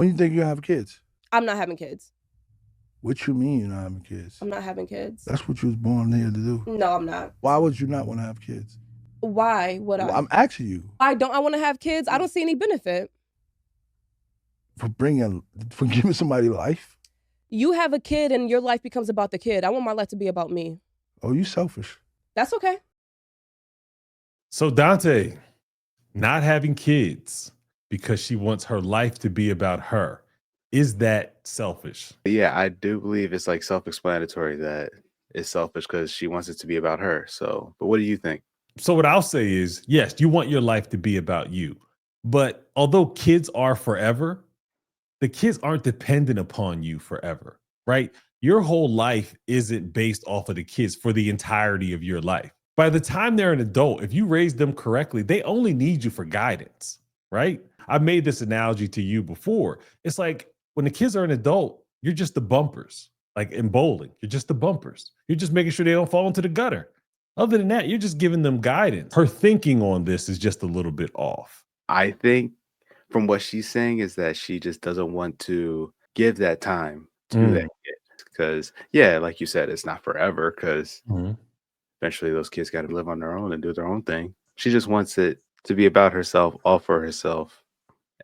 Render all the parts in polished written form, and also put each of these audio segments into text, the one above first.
When you think you have kids? I'm not having kids. What you mean you're not having kids? I'm not having kids. That's what you was born here to do. No, I'm not. Why would you not want to have kids? Why would Well, I? I'm asking you Why don't I want to have kids? I don't see any benefit. for giving somebody life. You have a kid and your life becomes about the kid. I want my life to be about me. Oh, you selfish. That's okay. So Dante, not having kids because she wants her life to be about her. Is that selfish? Yeah, I do believe it's like self-explanatory that it's selfish because she wants it to be about her. So, but what do you think? So what I'll say is, yes, you want your life to be about you. But although kids are forever, the kids aren't dependent upon you forever, right? Your whole life isn't based off of the kids for the entirety of your life. By the time they're an adult, if you raise them correctly, they only need you for guidance, right? I've made this analogy to you before. It's like when the kids are an adult, you're just the bumpers, like in bowling, you're just the bumpers. You're just making sure they don't fall into the gutter. Other than that, you're just giving them guidance. Her thinking on this is just a little bit off. I think from what she's saying is that she just doesn't want to give that time to that kid. Because, yeah, like you said, it's not forever because eventually those kids got to live on their own and do their own thing. She just wants it to be about herself, all for herself,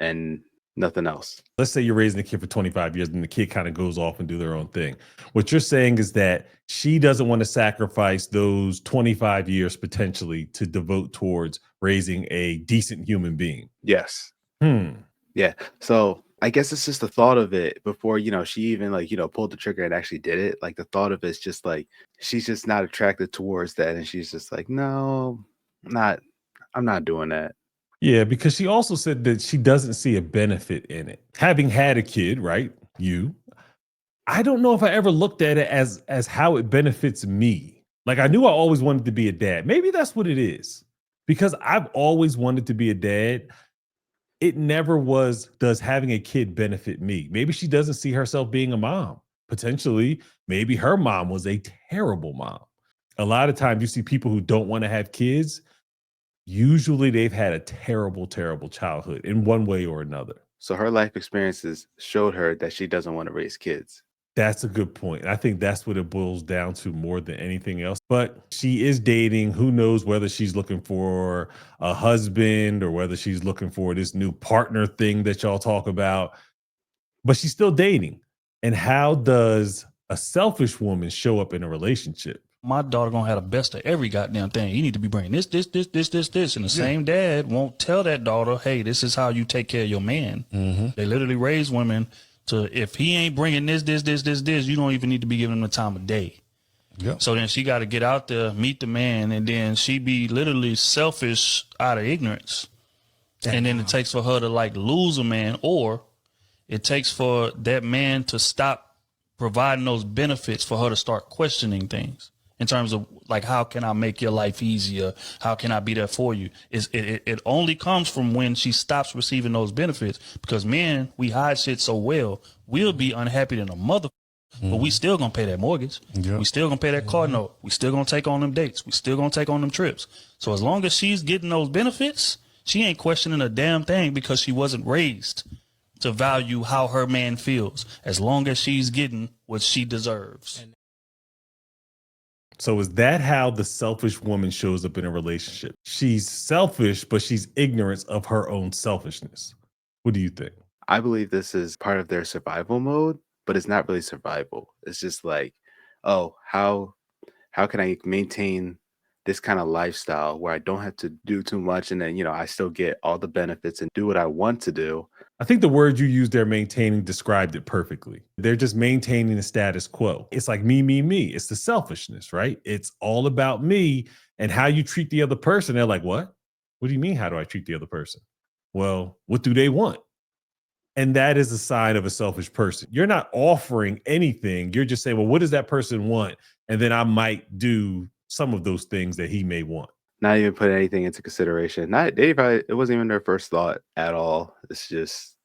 and nothing else. Let's say you're raising a kid for 25 years and the kid kind of goes off and do their own thing. What you're saying is that she doesn't want to sacrifice those 25 years potentially to devote towards raising a decent human being. Yes. Yeah. So I guess it's just the thought of it before, she even pulled the trigger and actually did it. Like the thought of it's just like, she's just not attracted towards that. And she's just like, no, I'm not doing that. Yeah, because she also said that she doesn't see a benefit in it. Having had a kid, right? I don't know if I ever looked at it as how it benefits me. Like I knew I always wanted to be a dad. Maybe that's what it is. Because I've always wanted to be a dad. It never was, does having a kid benefit me? Maybe she doesn't see herself being a mom. Potentially, maybe her mom was a terrible mom. A lot of times you see people who don't want to have kids. Usually they've had a terrible, terrible childhood in one way or another. So her life experiences showed her that she doesn't want to raise kids. That's a good point. I think that's what it boils down to more than anything else. But she is dating. Who knows whether she's looking for a husband or whether she's looking for this new partner thing that y'all talk about. But she's still dating. And how does a selfish woman show up in a relationship? My daughter gonna have the best of every goddamn thing. You need to be bringing this. And the same dad won't tell that daughter, hey, this is how you take care of your man. They literally raise women to, if he ain't bringing this, you don't even need to be giving him the time of day. Yep. So then she got to get out there, meet the man, and then she be literally selfish out of ignorance. And then it takes for her to like lose a man, or it takes for that man to stop providing those benefits for her to start questioning things in terms of like, how can I make your life easier? How can I be there for you? It only comes from when she stops receiving those benefits, because men, we hide shit so well, we'll be unhappy than a mother, but we still gonna pay that mortgage. Yep. We still gonna pay that car note. We still gonna take on them dates. We still gonna take on them trips. So as long as she's getting those benefits, she ain't questioning a damn thing, because she wasn't raised to value how her man feels, as long as she's getting what she deserves. So is that how the selfish woman shows up in a relationship? She's selfish, but she's ignorant of her own selfishness. What do you think? I believe this is part of their survival mode, but it's not really survival. It's just like, oh, how can I maintain this kind of lifestyle where I don't have to do too much, and then I still get all the benefits and do what I want to do. I think the word you used there, maintaining, described it perfectly. They're just maintaining the status quo. It's like me, me, me. It's the selfishness, right? It's all about me and how you treat the other person. They're like, what? What do you mean, how do I treat the other person? Well, what do they want? And that is a sign of a selfish person. You're not offering anything. You're just saying, well, what does that person want? And then I might do some of those things that he may want. Not even put anything into consideration. It wasn't even their first thought at all. It's just,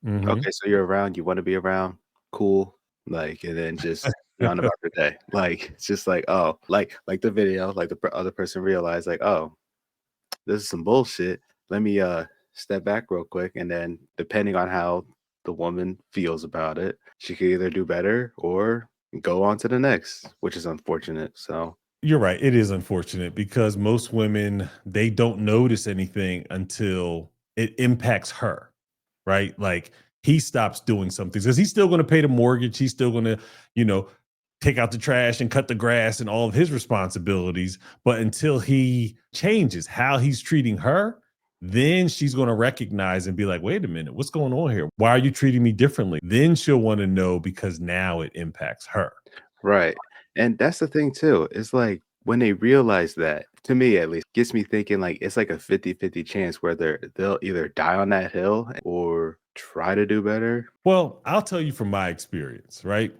okay, so you're around, you want to be around, cool. Like, and then just on about the day. Like, it's just like, oh, like the video, like the other person realized, like, oh, this is some bullshit. Let me step back real quick. And then depending on how the woman feels about it. She could either do better or go on to the next, which is unfortunate. So You're right. It is unfortunate because most women, they don't notice anything until it impacts her, right? Like he stops doing something because he's still going to pay the mortgage. He's still going to, you know, take out the trash and cut the grass and all of his responsibilities. But until he changes how he's treating her, then she's going to recognize and be like, wait a minute, what's going on here? Why are you treating me differently? Then she'll want to know because now it impacts her. right. And that's the thing too. It's like when they realize that, to me at least, gets me thinking like it's like a 50-50 chance whether they'll either die on that hill or try to do better. Well, I'll tell you from my experience, right?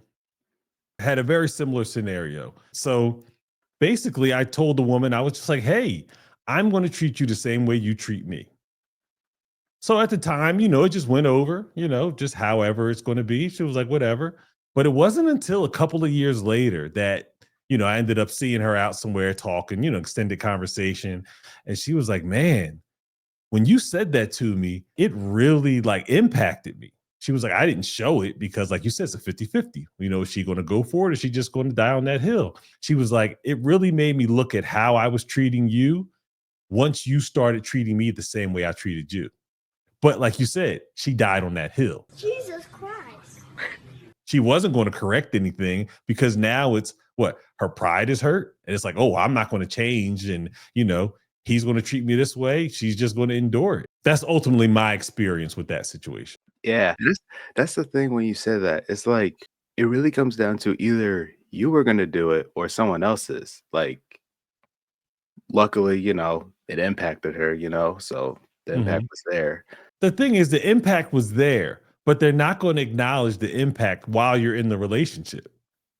Had a very similar scenario. So basically, I told the woman, I was just like, hey, I'm going to treat you the same way you treat me. So at the time, it just went over, just however it's going to be. She was like, whatever. But it wasn't until a couple of years later that, I ended up seeing her out somewhere talking, extended conversation. And she was like, man, when you said that to me, it really like impacted me. She was like, I didn't show it because, like you said, it's a 50-50. Is she going to go for it or is she just going to die on that hill? She was like, it really made me look at how I was treating you once you started treating me the same way I treated you. But like you said, she died on that hill. Jesus Christ. She wasn't going to correct anything because now it's what? Her pride is hurt. And it's like, oh, I'm not going to change. And, he's going to treat me this way. She's just going to endure it. That's ultimately my experience with that situation. Yeah. That's the thing when you say that. It's like it really comes down to either you were gonna do it or someone else's. Like luckily, it impacted her, so the impact was there. The thing is, the impact was there, but they're not going to acknowledge the impact while you're in the relationship.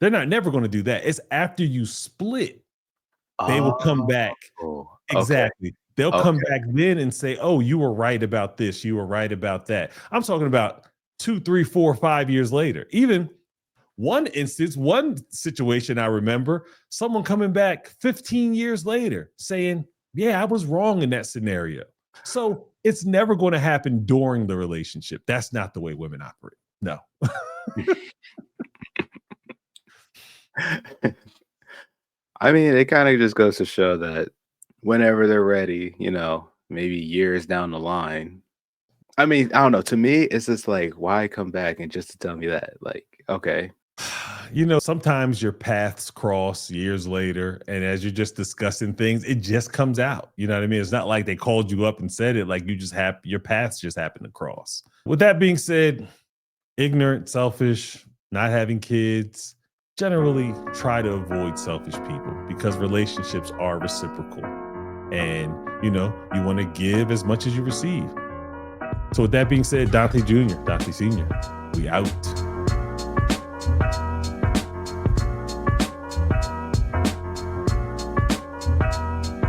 They're never going to do that. It's after you split, they will come back. Oh, Exactly. They'll come Okay. back then and say, oh, you were right about this. You were right about that. I'm talking about 2, 3, 4, 5 years later. Even one situation I remember, someone coming back 15 years later saying, yeah, I was wrong in that scenario. So it's never going to happen during the relationship. That's not the way women operate. No. I mean, it kind of just goes to show that whenever they're ready, maybe years down the line. I mean, I don't know. To me, it's just like, why come back and just to tell me that? Like, okay. Sometimes your paths cross years later, and as you're just discussing things, it just comes out. You know what I mean? It's not like they called you up and said it. Like your paths just happen to cross. With that being said, ignorant, selfish, not having kids, generally try to avoid selfish people because relationships are reciprocal. And, you want to give as much as you receive. So with that being said, Dante Jr., Dante Sr., we out.